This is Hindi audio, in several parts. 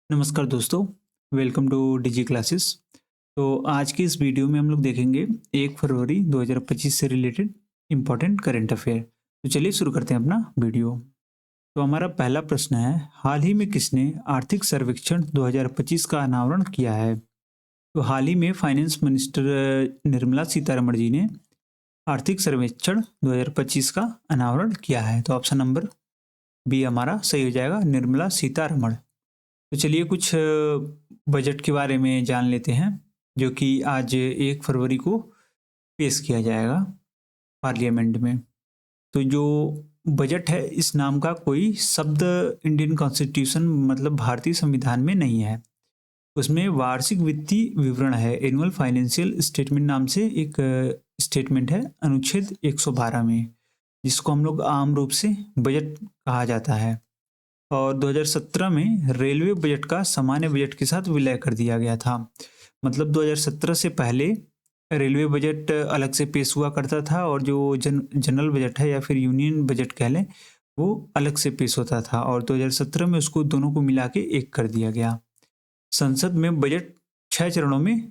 नमस्कार दोस्तों, वेलकम टू डिजी क्लासेस। तो आज की इस वीडियो में हम लोग देखेंगे 1 फरवरी 2025 से रिलेटेड इम्पोर्टेंट करंट अफेयर। तो चलिए शुरू करते हैं अपना वीडियो। तो हमारा पहला प्रश्न है, हाल ही में किसने आर्थिक सर्वेक्षण 2025 का अनावरण किया है? तो हाल ही में फाइनेंस मिनिस्टर निर्मला सीतारमण जी ने आर्थिक सर्वेक्षण 2025 का अनावरण किया है। तो ऑप्शन नंबर बी हमारा सही हो जाएगा, निर्मला सीतारमण। तो चलिए कुछ बजट के बारे में जान लेते हैं, जो कि आज 1 फरवरी को पेश किया जाएगा पार्लियामेंट में। तो जो बजट है, इस नाम का कोई शब्द इंडियन कॉन्स्टिट्यूशन मतलब भारतीय संविधान में नहीं है। उसमें वार्षिक वित्तीय विवरण है, एनुअल फाइनेंशियल स्टेटमेंट नाम से एक स्टेटमेंट है अनुच्छेद 112 में, जिसको हम लोग आम रूप से बजट कहा जाता है। और 2017 में रेलवे बजट का सामान्य बजट के साथ विलय कर दिया गया था। मतलब 2017 से पहले रेलवे बजट अलग से पेश हुआ करता था, और जो जनरल बजट है या फिर यूनियन बजट कह लें, वो अलग से पेश होता था। और 2017 में उसको दोनों को मिला के एक कर दिया गया। संसद में बजट 6 चरणों में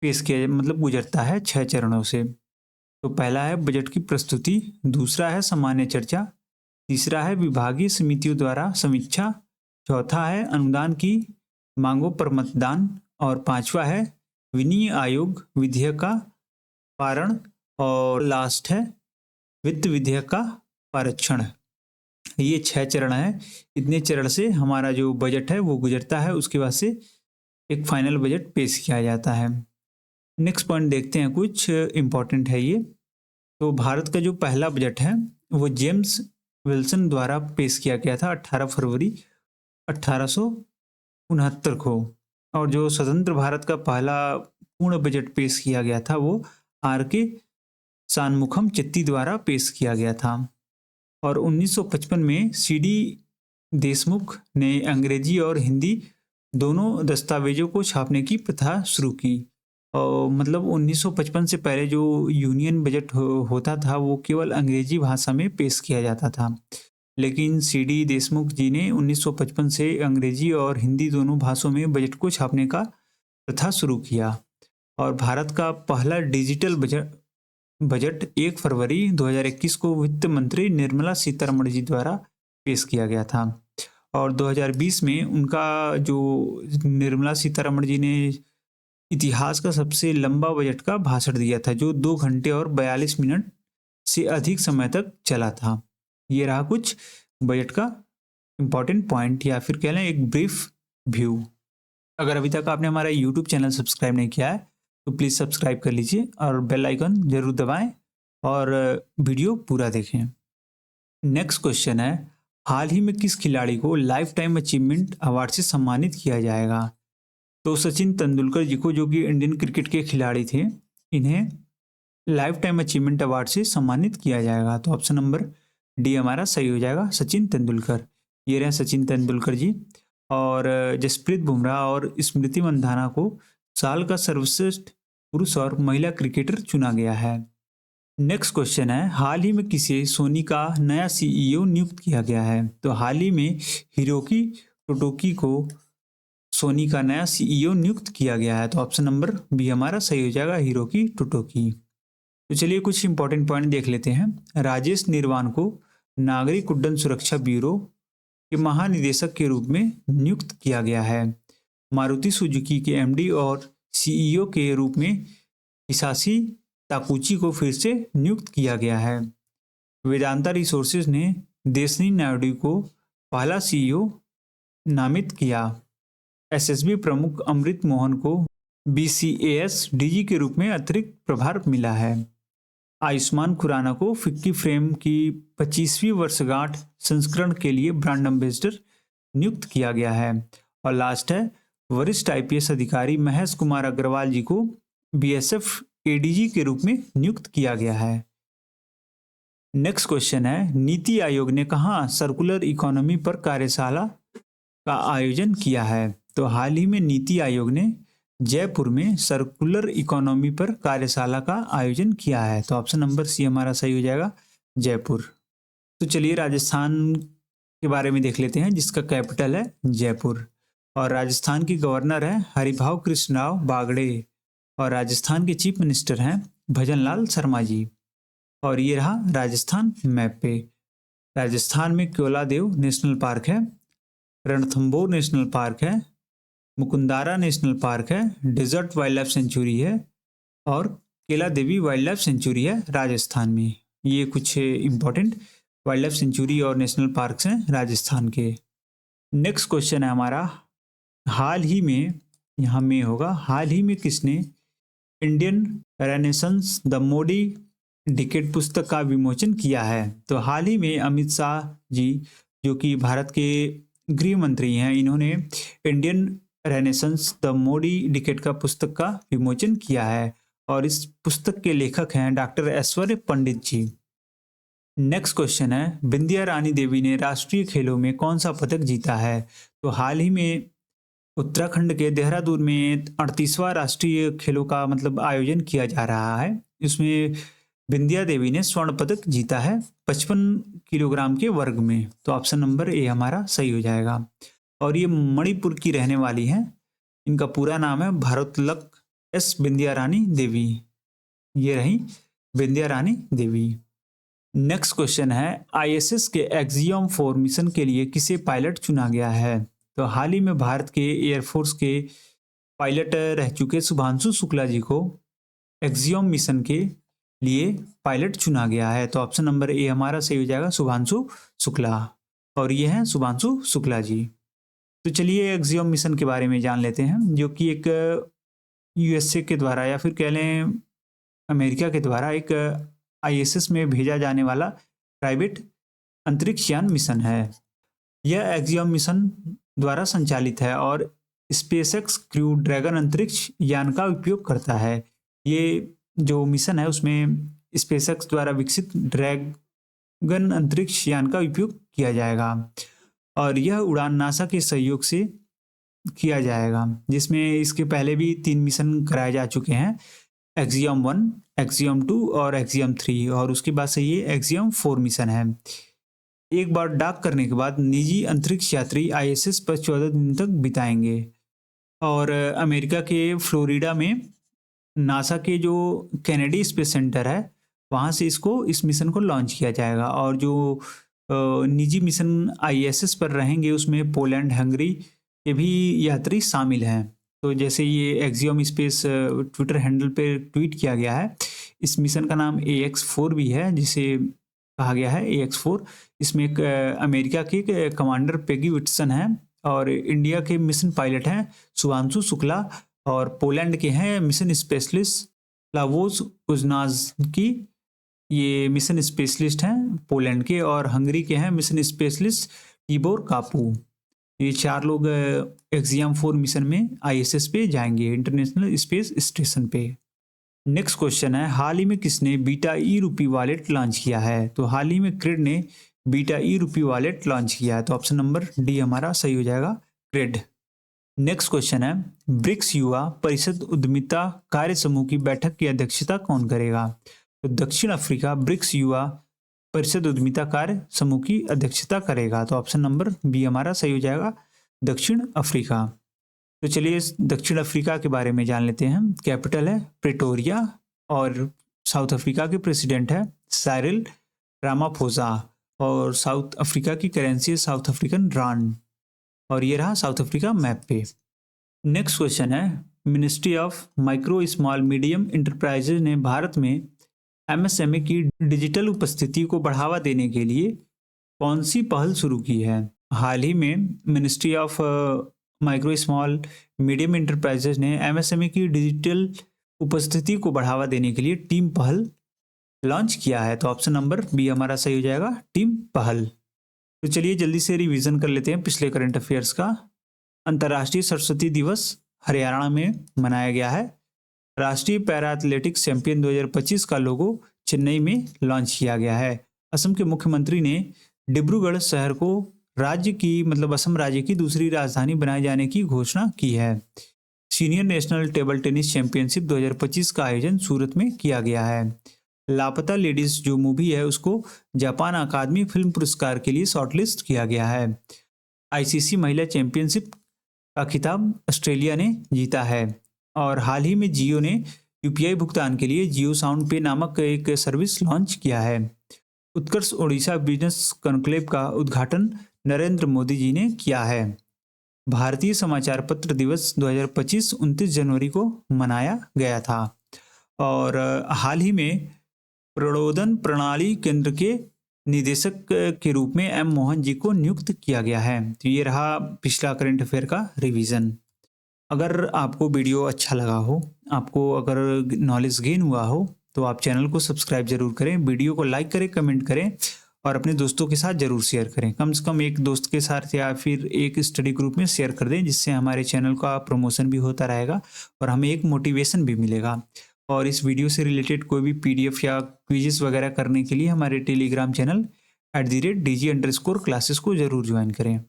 पेश किया मतलब गुजरता है 6 चरणों से। तो पहला है बजट की प्रस्तुति, दूसरा है सामान्य चर्चा, तीसरा है विभागीय समितियों द्वारा समीक्षा, चौथा है अनुदान की मांगों पर मतदान, और पांचवा है विनीय आयोग विधेयक का पारण, और लास्ट है वित्त विधेयक का पारक्षण। ये 6 चरण है। इतने चरण से हमारा जो बजट है वो गुजरता है, उसके बाद से एक फाइनल बजट पेश किया जाता है। नेक्स्ट पॉइंट देखते हैं, कुछ इंपॉर्टेंट है ये। तो भारत का जो पहला बजट है वो जेम्स विल्सन द्वारा पेश किया गया था 18 फरवरी 1869 को। और जो स्वतंत्र भारत का पहला पूर्ण बजट पेश किया गया था वो आर के शानमुखम चित्ती द्वारा पेश किया गया था। और 1955 में सीडी देशमुख ने अंग्रेजी और हिंदी दोनों दस्तावेजों को छापने की प्रथा शुरू की। और मतलब 1955 से पहले जो यूनियन बजट होता था वो केवल अंग्रेजी भाषा में पेश किया जाता था। लेकिन सीडी देशमुख जी ने 1955 से अंग्रेजी और हिंदी दोनों भाषाओं में बजट को छापने का प्रथा शुरू किया। और भारत का पहला डिजिटल बजट 1 फरवरी 2021 को वित्त मंत्री निर्मला सीतारमण जी द्वारा पेश किया गया था। और 2020 में उनका जो निर्मला सीतारमण जी ने इतिहास का सबसे लंबा बजट का भाषण दिया था, जो 2 घंटे और 42 मिनट से अधिक समय तक चला था। ये रहा कुछ बजट का इम्पॉर्टेंट पॉइंट, या फिर कह लें एक ब्रीफ व्यू। अगर अभी तक आपने हमारा यूट्यूब चैनल सब्सक्राइब नहीं किया है तो प्लीज़ सब्सक्राइब कर लीजिए और बेल आइकन जरूर दबाएं और वीडियो पूरा देखें। नेक्स्ट क्वेश्चन है, हाल ही में किस खिलाड़ी को लाइफ टाइम अचीवमेंट अवार्ड से सम्मानित किया जाएगा? तो सचिन तेंदुलकर जी को, जो कि इंडियन क्रिकेट के खिलाड़ी थे, इन्हें लाइफ टाइम अचीवमेंट अवार्ड से सम्मानित किया जाएगा। तो ऑप्शन नंबर डी हमारा सही हो जाएगा, सचिन तेंदुलकर। ये रहे सचिन तेंदुलकर जी। और जसप्रीत बुमराह और स्मृति मंधाना को साल का सर्वश्रेष्ठ पुरुष और महिला क्रिकेटर चुना गया है। नेक्स्ट क्वेश्चन है, हाल ही में किसे सोनी का नया सीईओ नियुक्त किया गया है? तो हाल ही में हिरोकी टोटोकी को सोनी का नया सीईओ नियुक्त किया गया है। तो ऑप्शन नंबर बी हमारा सही हो जाएगा, हिरोकी टोटोकी। तो चलिए कुछ इंपॉर्टेंट पॉइंट देख लेते हैं। राजेश निर्वाण को नागरिक उड्डयन सुरक्षा ब्यूरो के महानिदेशक के रूप में नियुक्त किया गया है। मारुति सुजुकी के एमडी और सीईओ के रूप में हिसाशी ताकुची को फिर से नियुक्त किया गया है। वेदांता रिसोर्सेज ने देसनी नायडू को पहला सीईओ नामित किया। एसएसबी प्रमुख अमृत मोहन को बीसीएएस डीजी के रूप में अतिरिक्त प्रभार मिला है। आयुष्मान खुराना को फिक्की फ्रेम की 25वीं वर्षगांठ संस्करण के लिए ब्रांड एम्बेसडर नियुक्त किया गया है। और लास्ट है, वरिष्ठ आईपीएस अधिकारी महेश कुमार अग्रवाल जी को बीएसएफ एडीजी के रूप में नियुक्त किया गया है। नेक्स्ट क्वेश्चन है, नीति आयोग ने कहाँ सर्कुलर इकोनॉमी पर कार्यशाला का आयोजन किया है? तो हाल ही में नीति आयोग ने जयपुर में सर्कुलर इकोनॉमी पर कार्यशाला का आयोजन किया है। तो ऑप्शन नंबर सी हमारा सही हो जाएगा, जयपुर। तो चलिए राजस्थान के बारे में देख लेते हैं, जिसका कैपिटल है जयपुर। और राजस्थान की गवर्नर है हरिभाव कृष्णराव बागड़े, और राजस्थान के चीफ मिनिस्टर हैं भजनलाल शर्मा जी। और ये रहा राजस्थान मैप पे। राजस्थान में केवलादेव नेशनल पार्क है, रणथंभौर नेशनल पार्क है, मुकुंदारा नेशनल पार्क है, डेजर्ट वाइल्ड लाइफ सेंचुरी है, और केला देवी वाइल्ड लाइफ सेंचुरी है राजस्थान में। ये कुछ इंपॉर्टेंट वाइल्ड लाइफ सेंचुरी और नेशनल पार्क्स हैं राजस्थान के। नेक्स्ट क्वेश्चन है हमारा, हाल ही में, यहाँ में होगा, हाल ही में किसने Indian renaissance the Modi decade पुस्तक का विमोचन किया है? तो हाल ही में अमित शाह जी, जो कि भारत के गृह मंत्री हैं, इन्होंने Indian renaissance the Modi decade का पुस्तक का विमोचन किया है, और इस पुस्तक के लेखक हैं डॉक्टर ऐश्वर्य पंडित जी। नेक्स्ट क्वेश्चन है, बिंदिया रानी देवी ने राष्ट्रीय खेलों में कौन सा पदक जीता है? तो हाल ही में उत्तराखंड के देहरादून में 38वां राष्ट्रीय खेलों का मतलब आयोजन किया जा रहा है। इसमें बिंदिया देवी ने स्वर्ण पदक जीता है 55 किलोग्राम के वर्ग में। तो ऑप्शन नंबर ए हमारा सही हो जाएगा। और ये मणिपुर की रहने वाली हैं। इनका पूरा नाम है भारतलक एस बिंदिया रानी देवी। ये रही बिंदिया रानी देवी। नेक्स्ट क्वेश्चन है, आईएसएस के एक्सियम 4 मिशन के लिए किसे पायलट चुना गया है? तो हाल ही में भारत के एयरफोर्स के पायलट रह चुके शुभांशु शुक्ला जी को एक्सियम मिशन के लिए पायलट चुना गया है। तो ऑप्शन नंबर ए हमारा सही हो जाएगा, शुभांशु शुक्ला। और ये हैं शुभांशु शुक्ला जी। तो चलिए एक्सियम मिशन के बारे में जान लेते हैं, जो कि एक यूएसए के द्वारा या फिर कह लें अमेरिका के द्वारा एक आईएसएस में भेजा जाने वाला प्राइवेट अंतरिक्ष यान मिशन है। यह एक्सियम मिशन द्वारा संचालित है और स्पेसएक्स क्रू ड्रैगन अंतरिक्ष यान का उपयोग करता है। ये जो मिशन है उसमें स्पेसएक्स द्वारा विकसित ड्रैगन अंतरिक्ष यान का उपयोग किया जाएगा, और यह उड़ान नासा के सहयोग से किया जाएगा, जिसमें इसके पहले भी 3 मिशन कराए जा चुके हैं, एक्सियम 1, एक्सियम 2 और एक्सियम 3, और उसके बाद से ये एक्सियम 4 मिशन है। एक बार डॉक करने के बाद निजी अंतरिक्ष यात्री आईएसएस पर 14 दिन तक बिताएंगे, और अमेरिका के फ्लोरिडा में नासा के जो कैनेडी स्पेस सेंटर है वहाँ से इस मिशन को लॉन्च किया जाएगा। और जो निजी मिशन आईएसएस पर रहेंगे उसमें पोलैंड, हंगरी के भी यात्री शामिल हैं। तो जैसे ये एक्सियम स्पेस ट्विटर हैंडल पे ट्वीट किया गया है, इस मिशन का नाम AX4 भी है, जिसे कहा गया है AX4। इसमें एक अमेरिका के कमांडर पेगी विटसन है, और इंडिया के मिशन पायलट हैं शुभांशु शुक्ला, और पोलैंड के हैं मिशन स्पेशलिस्ट लावोस उजनाज़की, ये मिशन स्पेशलिस्ट हैं पोलैंड के, और हंगरी के हैं मिशन स्पेशलिस्ट टिबोर कापू। ये 4 लोग एक्सियम 4 मिशन में आईएसएस पे जाएंगे, इंटरनेशनल स्पेस स्टेशन पे। नेक्स्ट क्वेश्चन है, हाल ही में किसने बीटा ई रूपी वॉलेट लॉन्च किया है? तो हाल ही में क्रेड ने बीटा ई रूपी वॉलेट लॉन्च किया है। तो ऑप्शन नंबर डी हमारा सही हो जाएगा, क्रेड। नेक्स्ट क्वेश्चन है, ब्रिक्स युवा परिषद उद्यमिता कार्य समूह की बैठक की अध्यक्षता कौन करेगा? तो दक्षिण अफ्रीका ब्रिक्स युवा परिषद उद्यमिता कार्य समूह की अध्यक्षता करेगा। तो ऑप्शन नंबर बी हमारा सही हो जाएगा, दक्षिण अफ्रीका। तो चलिए दक्षिण अफ्रीका के बारे में जान लेते हैं। कैपिटल है प्रेटोरिया, और साउथ अफ्रीका के प्रेसिडेंट है साइरिल रामाफोसा, और साउथ अफ्रीका की करेंसी है साउथ अफ्रीकन रांड। और ये रहा साउथ अफ्रीका मैप पे। नेक्स्ट क्वेश्चन है, ministry of micro small medium enterprises ने भारत में एमएसएमई की डिजिटल उपस्थिति को बढ़ावा देने के लिए कौन सी पहल शुरू की है? हाल ही में ministry of micro small medium enterprises ने एमएसएमई की डिजिटल उपस्थिति को बढ़ावा देने के लिए टीम पहल लॉन्च किया है। तो ऑप्शन नंबर बी हमारा सही हो जाएगा, टीम पहल। तो चलिए जल्दी से रिवीजन कर लेते हैं पिछले करंट अफेयर्स का। अंतर्राष्ट्रीय सरस्वती दिवस हरियाणा में मनाया गया है। राष्ट्रीय पैरा एथलेटिक्स चैंपियन 2025 का लोगो चेन्नई में लॉन्च किया गया है। असम के मुख्यमंत्री ने डिब्रूगढ़ शहर को असम राज्य की दूसरी राजधानी बनाए जाने की घोषणा की है। Senior national table tennis championship 2025 का आयोजन सूरत में किया गया है। लापता लेडीज जो मूवी है उसको जापान अकादमी फिल्म पुरस्कार के लिए शॉर्टलिस्ट किया गया है। आईसीसी महिला चैंपियनशिप का खिताब ऑस्ट्रेलिया ने जीता है। और हाल ही में जियो ने यूपीआई भुगतान के लिए जियो साउंड पे नामक एक सर्विस लॉन्च किया है। उत्कर्ष ओडिशा बिजनेस कॉन्क्लेव का उद्घाटन नरेंद्र मोदी जी ने किया है। भारतीय समाचार पत्र दिवस 2025 29 जनवरी को मनाया गया था। और हाल ही में प्रणोदन प्रणाली केंद्र के निदेशक के रूप में एम मोहन जी को नियुक्त किया गया है। तो ये रहा पिछला करंट अफेयर का रिवीजन। अगर आपको वीडियो अच्छा लगा हो, आपको अगर नॉलेज गेन हुआ हो, तो आप चैनल को सब्सक्राइब जरूर करें, वीडियो को लाइक करें, कमेंट करें और अपने दोस्तों के साथ जरूर शेयर करें। कम से कम एक दोस्त के साथ या फिर एक स्टडी ग्रुप में शेयर कर दें, जिससे हमारे चैनल का प्रमोशन भी होता रहेगा और हमें एक मोटिवेशन भी मिलेगा। और इस वीडियो से रिलेटेड कोई भी पीडीएफ या क्विजेस वगैरह करने के लिए हमारे टेलीग्राम चैनल @dg_classes को जरूर ज्वाइन करें।